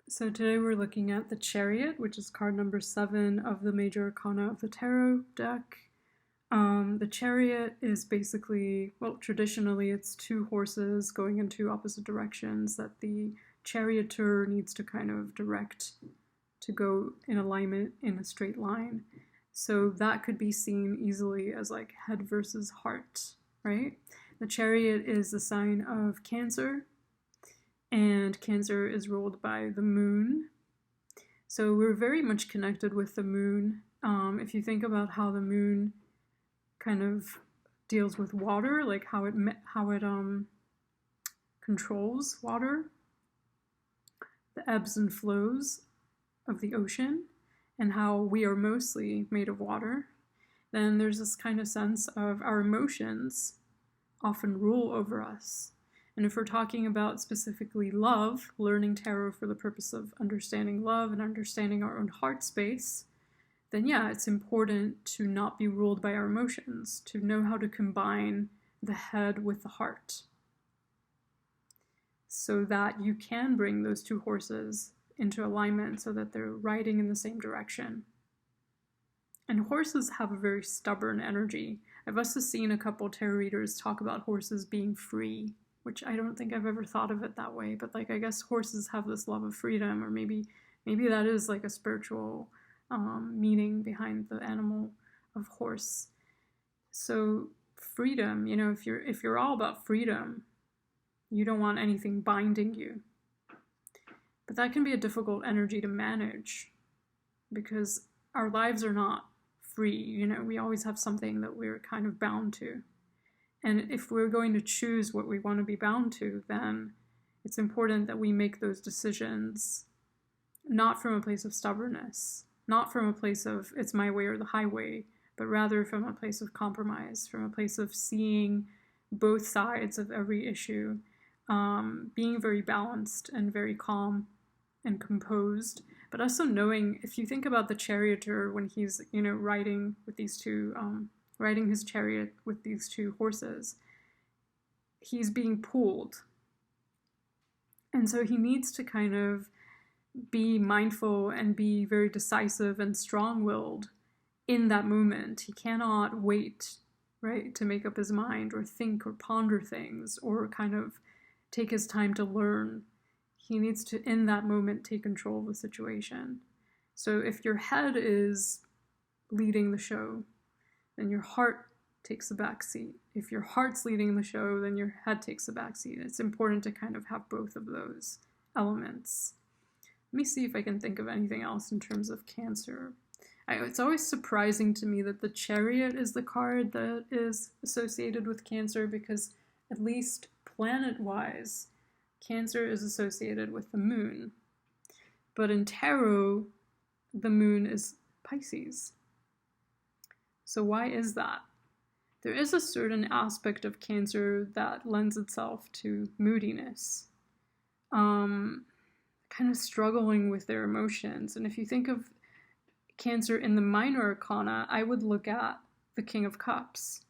So today we're looking at the Chariot, which is card number 7 of the Major Arcana of the Tarot deck. The Chariot is basically, well, traditionally it's two horses going in two opposite directions that the charioteer needs to kind of direct to go in alignment in a straight line. So that could be seen easily as like head versus heart, right? The Chariot is the sign of Cancer, and Cancer is ruled by the moon. So we're very much connected with the moon. If you think about how the moon kind of deals with water, like how it controls water, the ebbs and flows of the ocean, and how we are mostly made of water, then there's this kind of sense of our emotions often rule over us. And if we're talking about specifically love, learning tarot for the purpose of understanding love and understanding our own heart space, then yeah, it's important to not be ruled by our emotions, to know how to combine the head with the heart, so that you can bring those two horses into alignment so that they're riding in the same direction. And horses have a very stubborn energy. I've also seen a couple tarot readers talk about horses being free, which I don't think I've ever thought of it that way, but like I guess horses have this love of freedom, or maybe that is like a spiritual meaning behind the animal of horse. So freedom, if you're all about freedom, you don't want anything binding you. But that can be a difficult energy to manage because our lives are not free. We always have something that we're kind of bound to. And if we're going to choose what we want to be bound to, then it's important that we make those decisions not from a place of stubbornness, not from a place of it's my way or the highway, but rather from a place of compromise, from a place of seeing both sides of every issue, being very balanced and very calm and composed, but also knowing, if you think about the charioteer when he's, riding with these two, riding his chariot with these two horses, he's being pulled. And so he needs to kind of be mindful and be very decisive and strong-willed in that moment. He cannot wait, right, to make up his mind or think or ponder things or kind of take his time to learn. He needs to, in that moment, take control of the situation. So if your head is leading the show, then your heart takes the back seat. If your heart's leading the show, then your head takes the back seat. It's important to kind of have both of those elements. Let me see if I can think of anything else in terms of Cancer. It's always surprising to me that the Chariot is the card that is associated with Cancer, because at least planet-wise, Cancer is associated with the moon. But in tarot, the moon is Pisces. So why is that? There is a certain aspect of Cancer that lends itself to moodiness, kind of struggling with their emotions. And if you think of Cancer in the Minor Arcana, I would look at the King of Cups.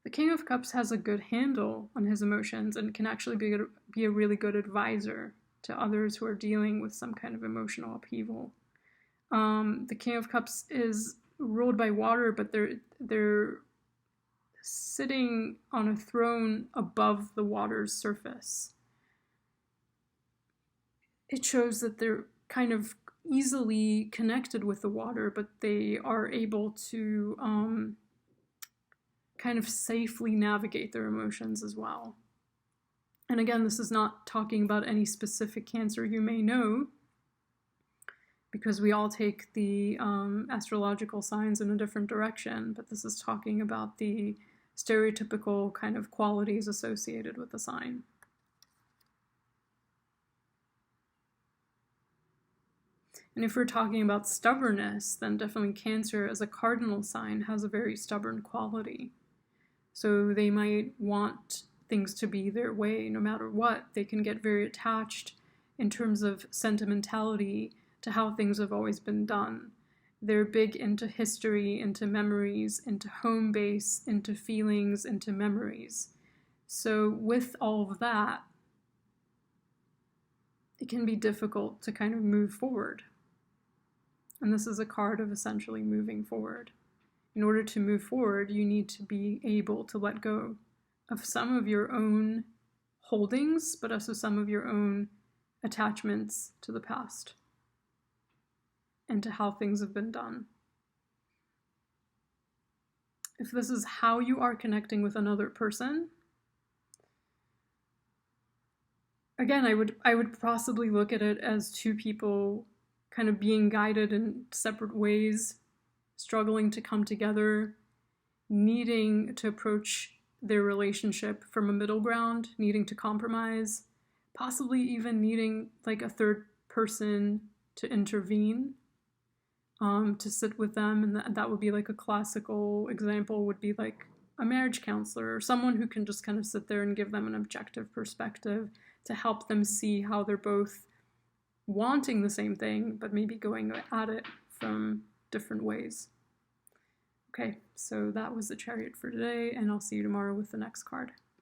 The King of Cups has a good handle on his emotions and can actually be a really good advisor to others who are dealing with some kind of emotional upheaval. The King of Cups is ruled by water, but they're sitting on a throne above the water's surface. It shows that they're kind of easily connected with the water, but they are able to kind of safely navigate their emotions as well. And again, this is not talking about any specific Cancer you may know, because we all take the astrological signs in a different direction, but this is talking about the stereotypical kind of qualities associated with the sign. And if we're talking about stubbornness, then definitely Cancer as a cardinal sign has a very stubborn quality. So they might want things to be their way no matter what. They can get very attached in terms of sentimentality to how things have always been done. They're big into history, into memories, into home base, into feelings, into memories. So with all of that, it can be difficult to kind of move forward. And this is a card of essentially moving forward. In order to move forward, you need to be able to let go of some of your own holdings, but also some of your own attachments to the past and to how things have been done. If this is how you are connecting with another person, again, I would possibly look at it as two people kind of being guided in separate ways, struggling to come together, needing to approach their relationship from a middle ground, needing to compromise, possibly even needing like a third person to intervene, to sit with them. And that would be like a classical example would be like a marriage counselor or someone who can just kind of sit there and give them an objective perspective to help them see how they're both wanting the same thing, but maybe going at it from different ways. Okay, so that was the Chariot for today, and I'll see you tomorrow with the next card.